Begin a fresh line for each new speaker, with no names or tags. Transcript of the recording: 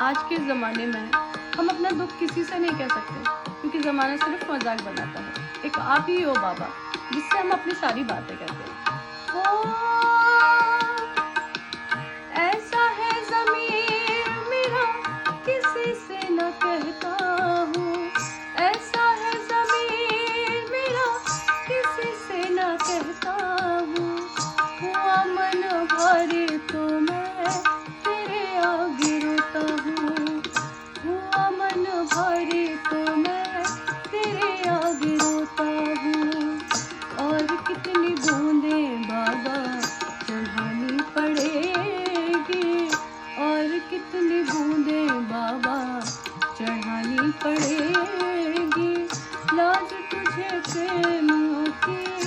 आज के ज़माने में हम अपना दुःख किसी से नहीं कह सकते, क्योंकि ज़माना सिर्फ़ मज़ाक बनाता है। एक आप ही हो बाबा, जिससे हम अपनी सारी बातें कहते हैं। ऐसा है ज़मीर मेरा, किसी से न कहता हूँ। ऐसा है ज़मीर मेरा, किसी से न कहता हूँ। हुआ मन भारी तो मैं तेरे आगे रोता हूँ। हुआ मन भारी तो मैं तेरे आगे रोता हूँ। और कितनी बूंदें बाबा चढ़ानी पड़ेगी, और कितनी बूंदें बाबा चढ़ानी पड़ेगी। लाज तुझे प्रेमियों की